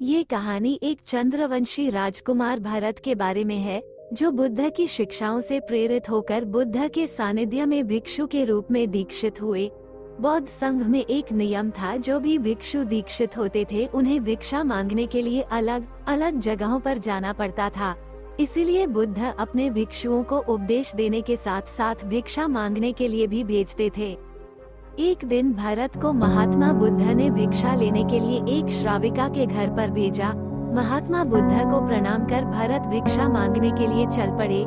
ये कहानी एक चंद्रवंशी राजकुमार भरत के बारे में है, जो बुद्ध की शिक्षाओं से प्रेरित होकर बुद्ध के सानिध्य में भिक्षु के रूप में दीक्षित हुए। बौद्ध संघ में एक नियम था, जो भी भिक्षु दीक्षित होते थे उन्हें भिक्षा मांगने के लिए अलग अलग जगहों पर जाना पड़ता था। इसीलिए बुद्ध अपने भिक्षुओं को उपदेश देने के साथ साथ भिक्षा मांगने के लिए भी भेजते थे। एक दिन भरत को महात्मा बुद्ध ने भिक्षा लेने के लिए एक श्राविका के घर पर भेजा। महात्मा बुद्ध को प्रणाम कर भरत भिक्षा मांगने के लिए चल पड़े।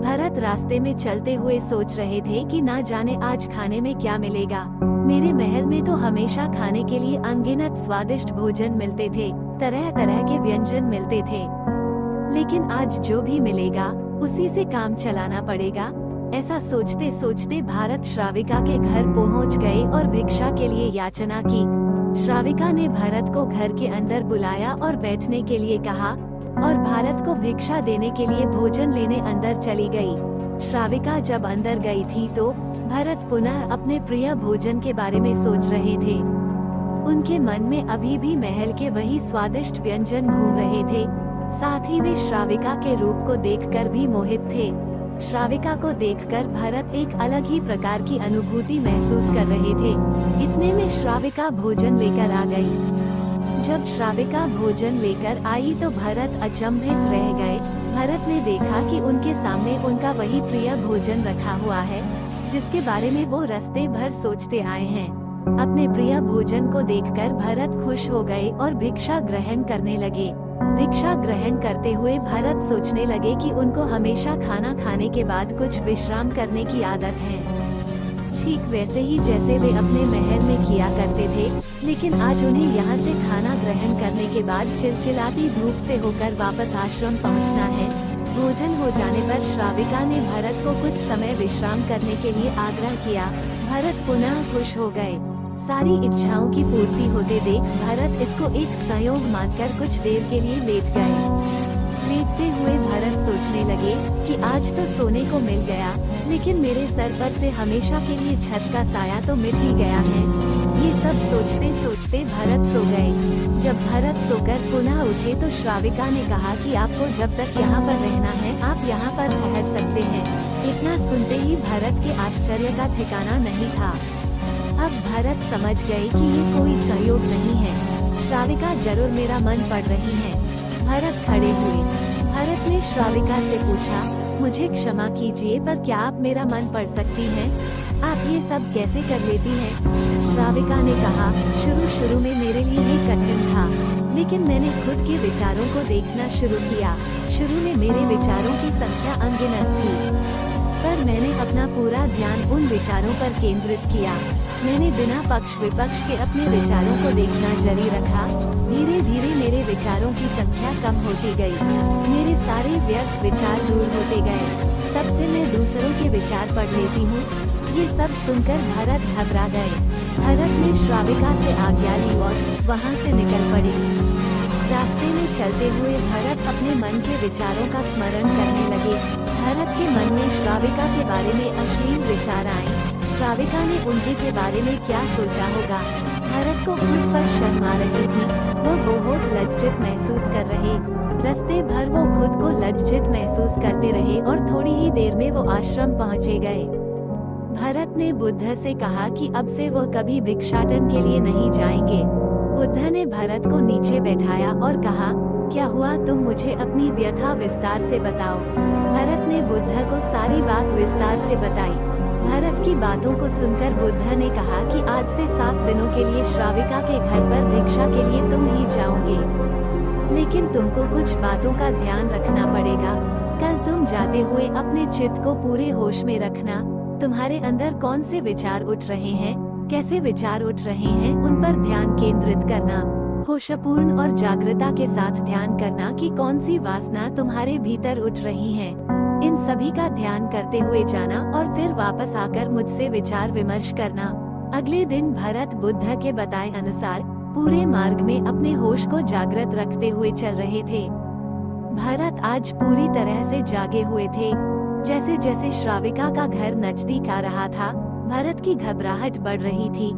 भरत रास्ते में चलते हुए सोच रहे थे कि ना जाने आज खाने में क्या मिलेगा। मेरे महल में तो हमेशा खाने के लिए अनगिनत स्वादिष्ट भोजन मिलते थे, तरह तरह के व्यंजन मिलते थे, लेकिन आज जो भी मिलेगा उसी से काम चलाना पड़ेगा। ऐसा सोचते सोचते भारत श्राविका के घर पहुंच गए और भिक्षा के लिए याचना की। श्राविका ने भरत को घर के अंदर बुलाया और बैठने के लिए कहा और भारत को भिक्षा देने के लिए भोजन लेने अंदर चली गई। श्राविका जब अंदर गई थी तो भरत पुनः अपने प्रिय भोजन के बारे में सोच रहे थे। उनके मन में अभी भी महल के वही स्वादिष्ट व्यंजन घूम रहे थे। साथ ही वे श्राविका के रूप को देखकर भी मोहित थे। श्राविका को देखकर भरत एक अलग ही प्रकार की अनुभूति महसूस कर रहे थे। इतने में श्राविका भोजन लेकर आ गई। जब श्राविका भोजन लेकर आई तो भरत अचंभित रह गए। भरत ने देखा कि उनके सामने उनका वही प्रिय भोजन रखा हुआ है, जिसके बारे में वो रास्ते भर सोचते आए हैं। अपने प्रिय भोजन को देखकर भरत खुश हो गए और भिक्षा ग्रहण करने लगे। भिक्षा ग्रहण करते हुए भरत सोचने लगे कि उनको हमेशा खाना खाने के बाद कुछ विश्राम करने की आदत है, ठीक वैसे ही जैसे वे अपने महल में किया करते थे। लेकिन आज उन्हें यहाँ से खाना ग्रहण करने के बाद चिलचिलाती धूप से होकर वापस आश्रम पहुँचना है। भोजन हो जाने पर श्राविका ने भरत को कुछ समय विश्राम करने के लिए आग्रह किया। भरत पुनः खुश हो गए। सारी इच्छाओं की पूर्ति होते देख भरत इसको एक संयोग मानकर कुछ देर के लिए लेट गए। लेटते हुए भरत सोचने लगे कि आज तो सोने को मिल गया, लेकिन मेरे सर पर से हमेशा के लिए छत का साया तो मिट ही गया है। ये सब सोचते सोचते भरत सो गए। जब भरत सोकर पुनः उठे तो श्राविका ने कहा कि आपको जब तक यहाँ पर रहना है आप यहाँ पर ठहर सकते हैं। इतना सुनते ही भरत के आश्चर्य का ठिकाना नहीं था। अब भरत समझ गए कि ये कोई सहयोग नहीं है, श्राविका जरूर मेरा मन पढ़ रही है। भरत खड़े हुए। भरत ने श्राविका से पूछा, मुझे क्षमा कीजिए पर क्या आप मेरा मन पढ़ सकती हैं? आप ये सब कैसे कर लेती हैं? श्राविका ने कहा, शुरू में मेरे लिए ये कठिन था, लेकिन मैंने खुद के विचारों को देखना शुरू किया। शुरू में मेरे विचारों की संख्या अनगिनत थी, पर मैंने अपना पूरा ध्यान उन विचारों पर केंद्रित किया। मैंने बिना पक्ष विपक्ष के अपने विचारों को देखना जारी रखा। धीरे धीरे मेरे विचारों की संख्या कम होती गई। मेरे सारे व्यर्थ विचार दूर होते गए। तब से मैं दूसरों के विचार पढ़ लेती हूँ। ये सब सुनकर भरत घबरा गए। भरत ने श्राविका से आज्ञा ली और वहाँ से निकल पड़े। रास्ते में चलते हुए भरत अपने मन के विचारों का स्मरण करने लगे। भरत के मन में श्राविका के बारे में अश्लील विचार आए। श्राविका ने उनके के बारे में क्या सोचा होगा? भरत को खुद पर शर्म आ रही थी। वो बहुत लज्जित महसूस कर रहे। रास्ते भर वो खुद को लज्जित महसूस करते रहे और थोड़ी ही देर में वो आश्रम पहुँचे गए। भरत ने बुद्ध से कहा कि अब से वो कभी भिक्षाटन के लिए नहीं जाएंगे। बुद्ध ने भरत को नीचे बैठाया और कहा, क्या हुआ, तुम मुझे अपनी व्यथा विस्तार से बताओ। भरत ने बुद्ध को सारी बात विस्तार से बताई। भरत की बातों को सुनकर बुद्ध ने कहा कि आज से 7 दिनों के लिए श्राविका के घर पर भिक्षा के लिए तुम ही जाओगे, लेकिन तुमको कुछ बातों का ध्यान रखना पड़ेगा। कल तुम जाते हुए अपने चित्त को पूरे होश में रखना। तुम्हारे अंदर कौन से विचार उठ रहे हैं, कैसे विचार उठ रहे हैं, उन पर ध्यान केंद्रित करना। होशपूर्ण और जागृता के साथ ध्यान करना कि कौन सी वासना तुम्हारे भीतर उठ रही है। इन सभी का ध्यान करते हुए जाना और फिर वापस आकर मुझसे विचार विमर्श करना। अगले दिन भरत बुद्ध के बताए अनुसार पूरे मार्ग में अपने होश को जागृत रखते हुए चल रहे थे। भरत आज पूरी तरह से जागे हुए थे। जैसे जैसे श्राविका का घर नजदीक आ रहा था, भरत की घबराहट बढ़ रही थी।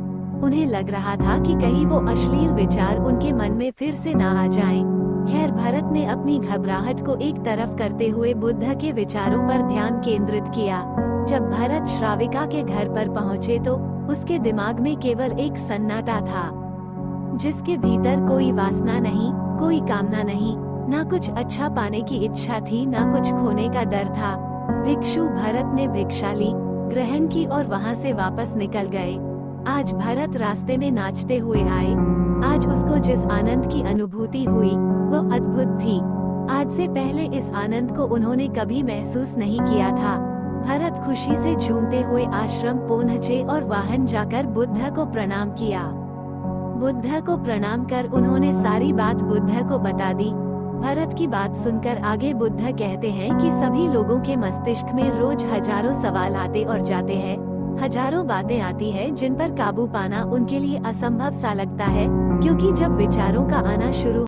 उन्हें लग रहा था कि कहीं वो अश्लील विचार उनके मन में फिर से ना आ जाएं। खैर, भरत ने अपनी घबराहट को एक तरफ करते हुए बुद्ध के विचारों पर ध्यान केंद्रित किया। जब भरत श्राविका के घर पर पहुंचे तो उसके दिमाग में केवल एक सन्नाटा था, जिसके भीतर कोई वासना नहीं, कोई कामना नहीं, ना कुछ अच्छा पाने की इच्छा थी, ना कुछ खोने का डर था। भिक्षु भरत ने भिक्षा ली, ग्रहण की और वहां से वापस निकल गए। आज भरत रास्ते में नाचते हुए आए। आज उसको जिस आनंद की अनुभूति हुई वो अद्भुत थी। आज से पहले इस आनंद को उन्होंने कभी महसूस नहीं किया था। भरत खुशी से झूमते हुए आश्रम पहुंचे और वाहन जाकर बुद्ध को प्रणाम किया। बुद्ध को प्रणाम कर उन्होंने सारी बात बुद्ध को बता दी। भरत की बात सुनकर आगे बुद्ध कहते हैं कि सभी लोगों के मस्तिष्क में रोज हजारों सवाल आते और जाते हैं, हजारों बातें आती है जिन पर काबू पाना उनके लिए असंभव सा लगता है, क्योंकि जब विचारों का आना शुरू